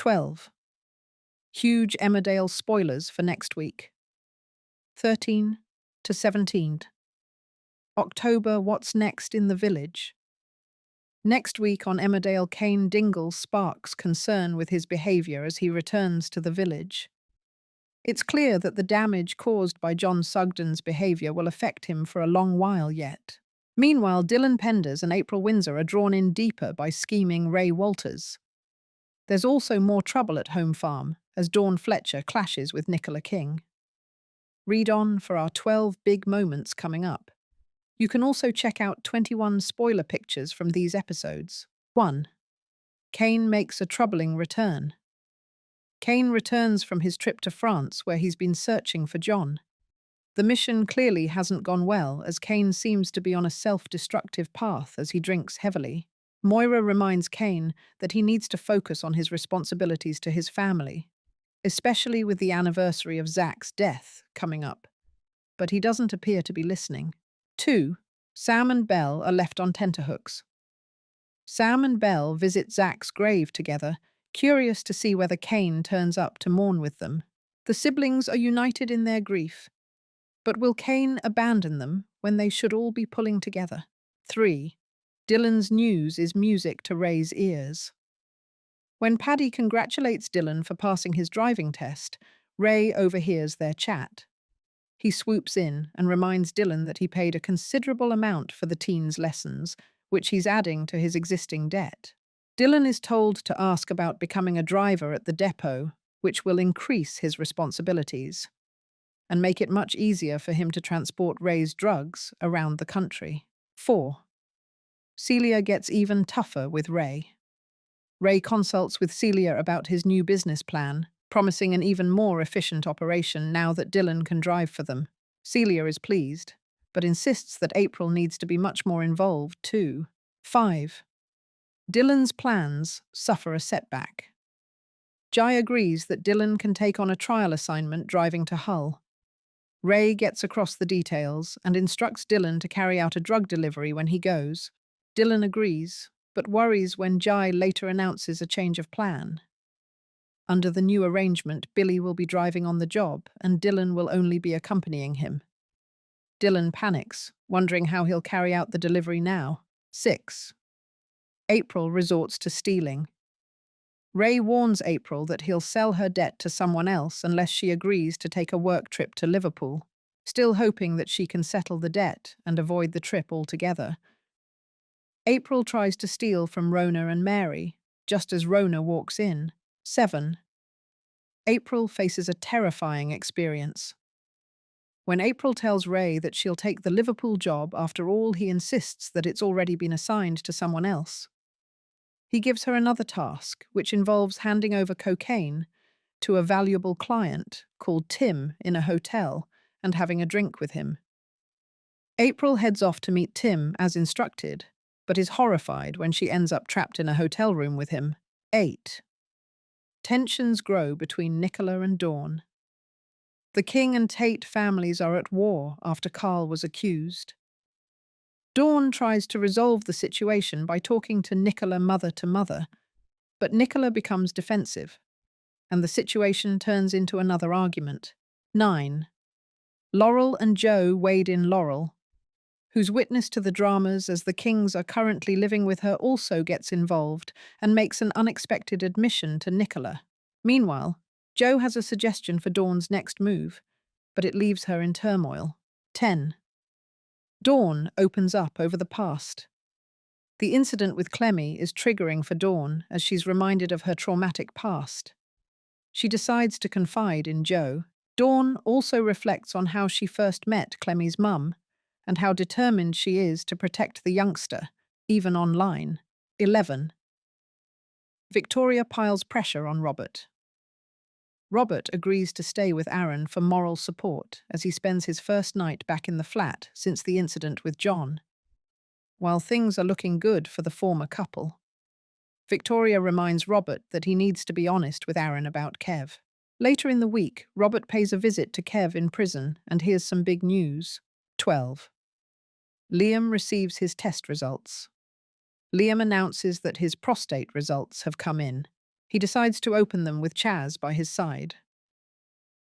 12. Huge Emmerdale spoilers for next week. 13 to 17. October, what's next in the village? Next week on Emmerdale, Cain Dingle sparks concern with his behaviour as he returns to the village. It's clear that the damage caused by John Sugden's behaviour will affect him for a long while yet. Meanwhile, Dylan Penders and April Windsor are drawn in deeper by scheming Ray Walters. There's also more trouble at Home Farm as Dawn Fletcher clashes with Nicola King. Read on for our 12 big moments coming up. You can also check out 21 spoiler pictures from these episodes. 1. Cain makes a troubling return. Cain returns from his trip to France where he's been searching for John. The mission clearly hasn't gone well as Cain seems to be on a self-destructive path as he drinks heavily. Moira reminds Cain that he needs to focus on his responsibilities to his family, especially with the anniversary of Zach's death coming up. But he doesn't appear to be listening. 2. Sam and Belle are left on tenterhooks. Sam and Belle visit Zach's grave together, curious to see whether Cain turns up to mourn with them. The siblings are united in their grief. But will Cain abandon them when they should all be pulling together? 3. Dylan's news is music to Ray's ears. When Paddy congratulates Dylan for passing his driving test, Ray overhears their chat. He swoops in and reminds Dylan that he paid a considerable amount for the teen's lessons, which he's adding to his existing debt. Dylan is told to ask about becoming a driver at the depot, which will increase his responsibilities and make it much easier for him to transport Ray's drugs around the country. 4. Celia gets even tougher with Ray. Ray consults with Celia about his new business plan, promising an even more efficient operation now that Dylan can drive for them. Celia is pleased, but insists that April needs to be much more involved too. 5. Dylan's plans suffer a setback. Jai agrees that Dylan can take on a trial assignment driving to Hull. Ray gets across the details and instructs Dylan to carry out a drug delivery when he goes. Dylan agrees, but worries when Jai later announces a change of plan. Under the new arrangement, Billy will be driving on the job and Dylan will only be accompanying him. Dylan panics, wondering how he'll carry out the delivery now. 6. April resorts to stealing. Ray warns April that he'll sell her debt to someone else unless she agrees to take a work trip to Liverpool, still hoping that she can settle the debt and avoid the trip altogether. April tries to steal from Rona and Mary, just as Rona walks in. 7. April faces a terrifying experience. When April tells Ray that she'll take the Liverpool job after all, he insists that it's already been assigned to someone else. He gives her another task, which involves handing over cocaine to a valuable client called Tim in a hotel and having a drink with him. April heads off to meet Tim as instructed, but is horrified when she ends up trapped in a hotel room with him. 8. Tensions grow between Nicola and Dawn. The King and Tate families are at war after Carl was accused. Dawn tries to resolve the situation by talking to Nicola mother to mother, but Nicola becomes defensive, and the situation turns into another argument. 9. Laurel and Joe wade in. Laurel, whose witness to the dramas as the Kings are currently living with her, also gets involved and makes an unexpected admission to Nicola. Meanwhile, Joe has a suggestion for Dawn's next move, but it leaves her in turmoil. 10. Dawn opens up over the past. The incident with Clemmy is triggering for Dawn as she's reminded of her traumatic past. She decides to confide in Joe. Dawn also reflects on how she first met Clemmy's mum and how determined she is to protect the youngster, even online. 11. Victoria piles pressure on Robert. Robert agrees to stay with Aaron for moral support as he spends his first night back in the flat since the incident with John. While things are looking good for the former couple, Victoria reminds Robert that he needs to be honest with Aaron about Kev. Later in the week, Robert pays a visit to Kev in prison and hears some big news. 12. Liam receives his test results. Liam announces that his prostate results have come in. He decides to open them with Chaz by his side.